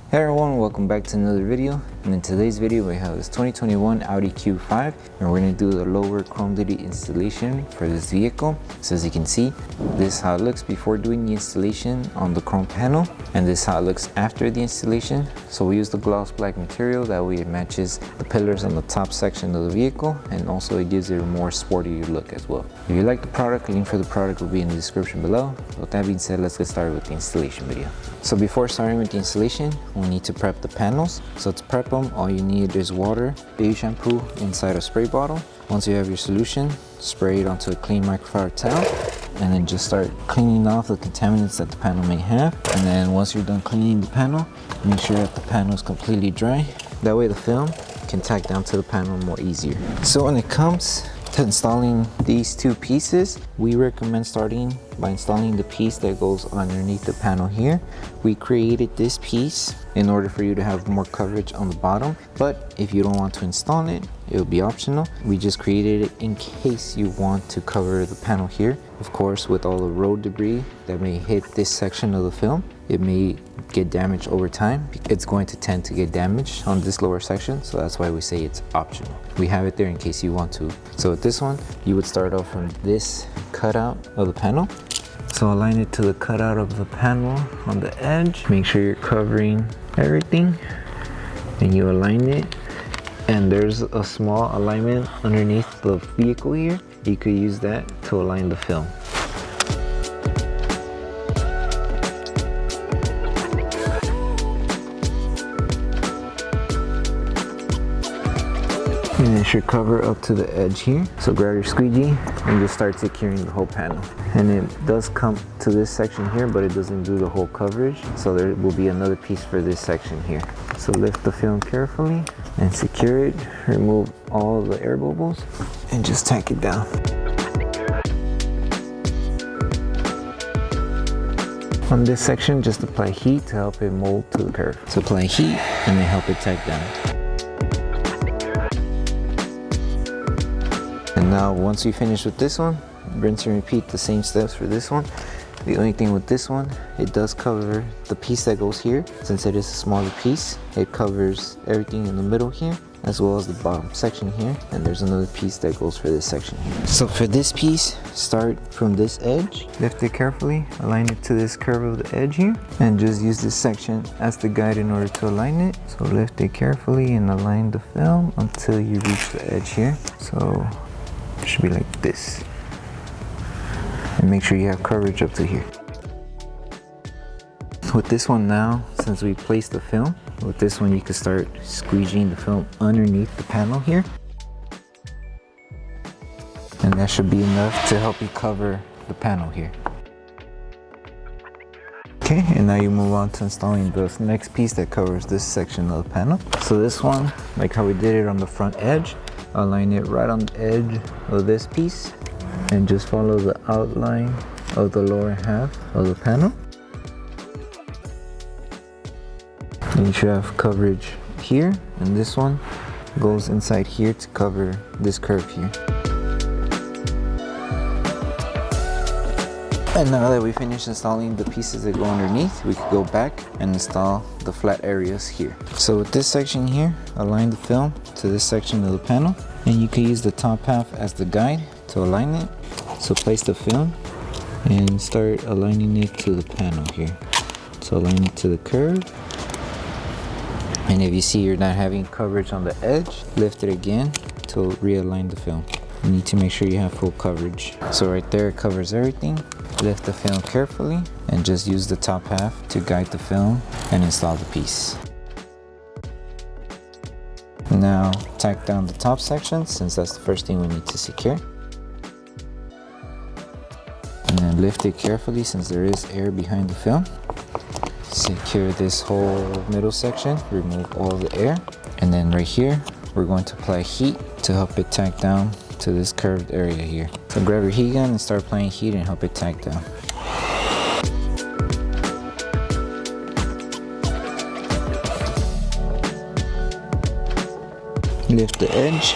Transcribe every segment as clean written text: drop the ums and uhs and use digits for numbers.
Hey everyone, welcome back to another video. And in today's video we have this 2021 Audi Q5 and we're going to do the lower chrome delete installation for this vehicle. So as you can see, this is how it looks before doing the installation on the chrome panel, and this is how it looks after the installation. So we use the gloss black material, that way it matches the pillars on the top section of the vehicle, and also it gives it a more sporty look as well. If you like the product, a link for the product will be in the description below. With that being said, let's get started with the installation video. So before starting with the installation, we need to prep the panels. So to prep them, all you need is water, baby shampoo inside a spray bottle. Once you have your solution, spray it onto a clean microfiber towel and then just start cleaning off the contaminants that the panel may have. And then once you're done cleaning the panel, make sure that the panel is completely dry. That way the film can tack down to the panel more easier. So when it comes to installing these two pieces, we recommend starting by installing the piece that goes underneath the panel here. We created this piece in order for you to have more coverage on the bottom, but if you don't want to install it, it will be optional. We just created it in case you want to cover the panel here. Of course, with all the road debris that may hit this section of the film, it may get damaged over time. It's going to tend to get damaged on this lower section, so that's why we say it's optional. We have it there in case you want to. So with this one, you would start off from this cutout of the panel. So align it to the cutout of the panel on the edge. Make sure you're covering everything and you align it. And there's a small alignment underneath the vehicle here. You could use that to align the film. And it should cover up to the edge here. So grab your squeegee and just start securing the whole panel. And it does come to this section here, but it doesn't do the whole coverage. So there will be another piece for this section here. So lift the film carefully and secure it. Remove all the air bubbles and just tack it down. On this section, just apply heat to help it mold to the curve. So apply heat and then help it tack down. And now once you finish with this one, rinse and repeat the same steps for this one. The only thing with this one, it does cover the piece that goes here. Since it is a smaller piece, it covers everything in the middle here, as well as the bottom section here. And there's another piece that goes for this section here. So for this piece, start from this edge, lift it carefully, align it to this curve of the edge here, and just use this section as the guide in order to align it. So lift it carefully and align the film until you reach the edge here. So it should be like this. And make sure you have coverage up to here. With this one now, since we placed the film, with this one you can start squeegeeing the film underneath the panel here. And that should be enough to help you cover the panel here. Okay, and now you move on to installing the next piece that covers this section of the panel. So this one, like how we did it on the front edge, align it right on the edge of this piece and just follow the outline of the lower half of the panel. And you should have coverage here, and this one goes inside here to cover this curve here. And now that we finished installing the pieces that go underneath, we could go back and install the flat areas here. So with this section here, align the film to this section of the panel, and you can use the top half as the guide to align it. So place the film and start aligning it to the panel here. So align it to the curve. And if you see you're not having coverage on the edge, lift it again to realign the film. You need to make sure you have full coverage. So right there, it covers everything. Lift the film carefully and just use the top half to guide the film and install the piece. Now tack down the top section, since that's the first thing we need to secure. And then lift it carefully since there is air behind the film. Secure this whole middle section, remove all the air. And then right here, we're going to apply heat to help it tack down to this curved area here. So grab your heat gun and start applying heat and help it tack down. Lift the edge,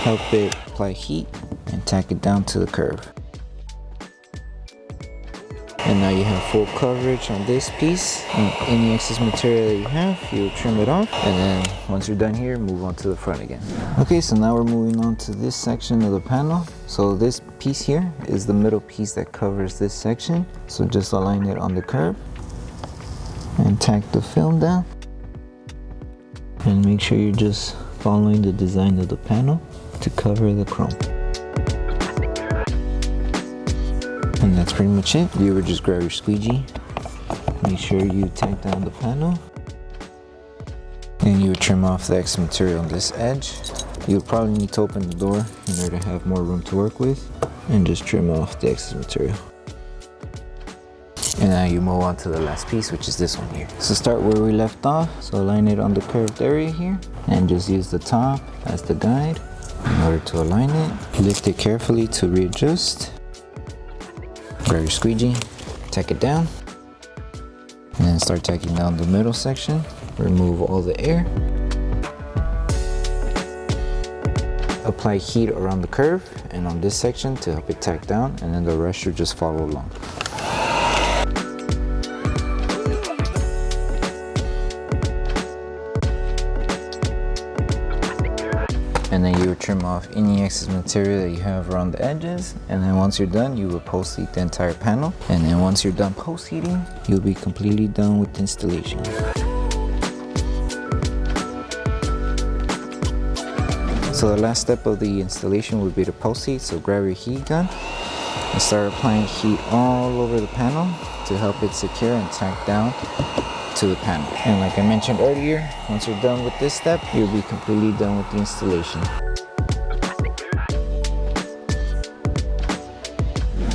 help it apply heat, and tack it down to the curve. And now you have full coverage on this piece. And any excess material that you have, you trim it off. And then once you're done here, move on to the front again. Okay, so now we're moving on to this section of the panel. So this piece here is the middle piece that covers this section. So just align it on the curve and tack the film down. And make sure you're just following the design of the panel to cover the chrome. And that's pretty much it. You would just grab your squeegee, make sure you tack down the panel, and you would trim off the excess material on this edge. You would probably need to open the door in order to have more room to work with, and just trim off the excess material. And now you move on to the last piece, which is this one here. So start where we left off. So align it on the curved area here, and just use the top as the guide in order to align it. Lift it carefully to readjust. Grab your squeegee, tack it down, and then start tacking down the middle section. Remove all the air. Apply heat around the curve and on this section to help it tack down, and then the rest should just follow along. And then you would trim off any excess material that you have around the edges. And then once you're done, you will post heat the entire panel. And then once you're done post heating, you'll be completely done with the installation. So the last step of the installation would be to post heat. So grab your heat gun and start applying heat all over the panel to help it secure and tack down to the panel. And like I mentioned earlier, once you're done with this step, you'll be completely done with the installation.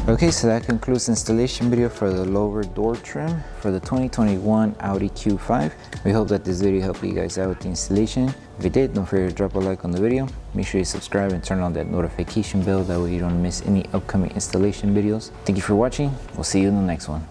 Okay, so that concludes the installation video for the lower door trim for the 2021 Audi Q5. We hope that this video helped you guys out with the installation. If it did, don't forget to drop a like on the video. Make sure you subscribe and turn on that notification bell. That way you don't miss any upcoming installation videos. Thank you for watching. We'll see you in the next one.